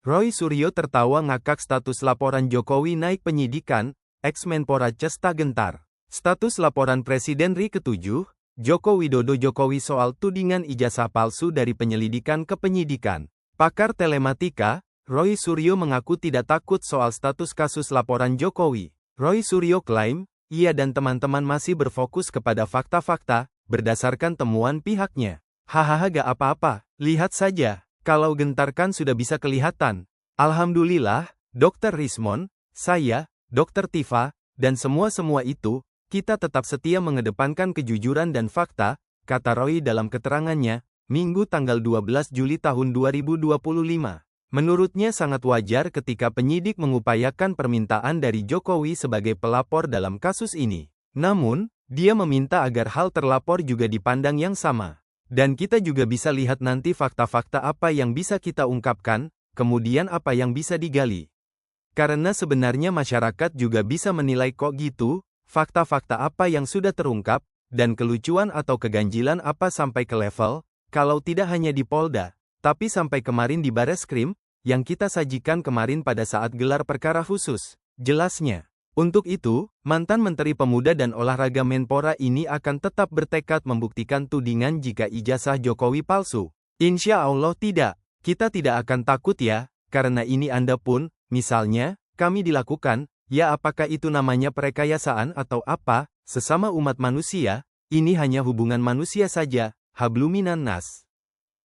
Roy Suryo tertawa ngakak status laporan Jokowi naik penyidikan, ex-Menpora Cesta gentar. Status laporan Presiden RI ke-7, Joko Widodo Jokowi soal tudingan ijazah palsu dari penyelidikan ke penyidikan. Pakar telematika, Roy Suryo mengaku tidak takut soal status kasus laporan Jokowi. Roy Suryo klaim, ia dan teman-teman masih berfokus kepada fakta-fakta, berdasarkan temuan pihaknya. Hahaha gak apa-apa, lihat saja, kalau gentarkan sudah bisa kelihatan. Alhamdulillah, Dr. Rismon, saya, Dr. Tifa, dan semua itu, kita tetap setia mengedepankan kejujuran dan fakta, kata Roy dalam keterangannya, Minggu tanggal 12 Juli tahun 2025. Menurutnya sangat wajar ketika penyidik mengupayakan permintaan dari Jokowi sebagai pelapor dalam kasus ini. Namun, dia meminta agar hal terlapor juga dipandang yang sama. Dan kita juga bisa lihat nanti fakta-fakta apa yang bisa kita ungkapkan, kemudian apa yang bisa digali. Karena sebenarnya masyarakat juga bisa menilai kok gitu, fakta-fakta apa yang sudah terungkap, dan kelucuan atau keganjilan apa sampai ke level, kalau tidak hanya di Polda, tapi sampai kemarin di Bareskrim, yang kita sajikan kemarin pada saat gelar perkara khusus, jelasnya. Untuk itu, mantan Menteri Pemuda dan Olahraga Menpora ini akan tetap bertekad membuktikan tudingan jika ijazah Jokowi palsu. Insya Allah tidak, kita tidak akan takut ya, karena ini Anda pun, misalnya, kami dilakukan, ya apakah itu namanya perekayasaan atau apa, sesama umat manusia, ini hanya hubungan manusia saja, habluminan nas.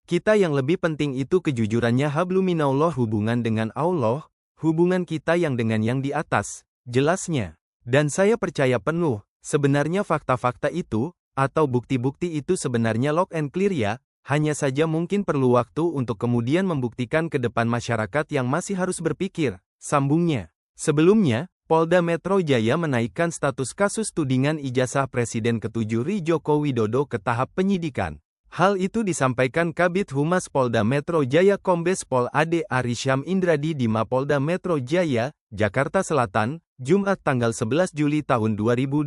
Kita yang lebih penting itu kejujurannya habluminallah hubungan dengan Allah, hubungan kita yang dengan yang di atas. Jelasnya. Dan saya percaya penuh, sebenarnya fakta-fakta itu, atau bukti-bukti itu sebenarnya lock and clear ya, hanya saja mungkin perlu waktu untuk kemudian membuktikan ke depan masyarakat yang masih harus berpikir, sambungnya. Sebelumnya, Polda Metro Jaya menaikkan status kasus tudingan ijazah Presiden ke-7 RI Joko Widodo ke tahap penyidikan. Hal itu disampaikan Kabid Humas Polda Metro Jaya Kombes Pol Ade Ari Syam Indradi di Mapolda Metro Jaya, Jakarta Selatan, Jumat tanggal 11 Juli tahun 2025.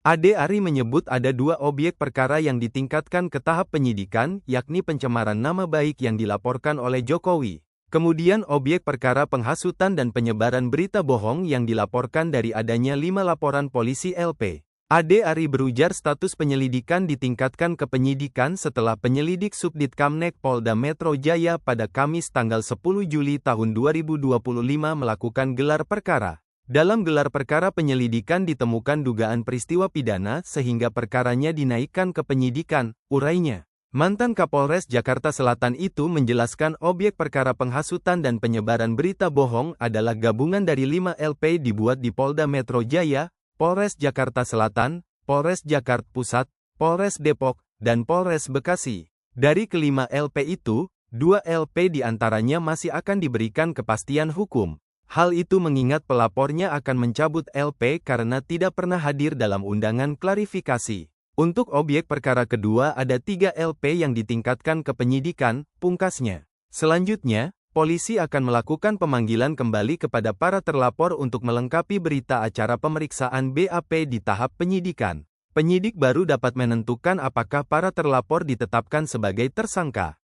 Ade Ari menyebut ada dua objek perkara yang ditingkatkan ke tahap penyidikan, yakni pencemaran nama baik yang dilaporkan oleh Jokowi. Kemudian objek perkara penghasutan dan penyebaran berita bohong yang dilaporkan dari adanya 5 laporan polisi LP. Ade Ari berujar status penyelidikan ditingkatkan ke penyidikan setelah penyelidik Subdit Kamnek Polda Metro Jaya pada Kamis tanggal 10 Juli tahun 2025 melakukan gelar perkara. Dalam gelar perkara penyelidikan ditemukan dugaan peristiwa pidana sehingga perkaranya dinaikkan ke penyidikan, urainya. Mantan Kapolres Jakarta Selatan itu menjelaskan objek perkara penghasutan dan penyebaran berita bohong adalah gabungan dari 5 LP dibuat di Polda Metro Jaya, Polres Jakarta Selatan, Polres Jakarta Pusat, Polres Depok, dan Polres Bekasi. Dari kelima LP itu, 2 LP diantaranya masih akan diberikan kepastian hukum. Hal itu mengingat pelapornya akan mencabut LP karena tidak pernah hadir dalam undangan klarifikasi. Untuk objek perkara kedua ada 3 LP yang ditingkatkan ke penyidikan, pungkasnya. Selanjutnya, polisi akan melakukan pemanggilan kembali kepada para terlapor untuk melengkapi berita acara pemeriksaan BAP di tahap penyidikan. Penyidik baru dapat menentukan apakah para terlapor ditetapkan sebagai tersangka.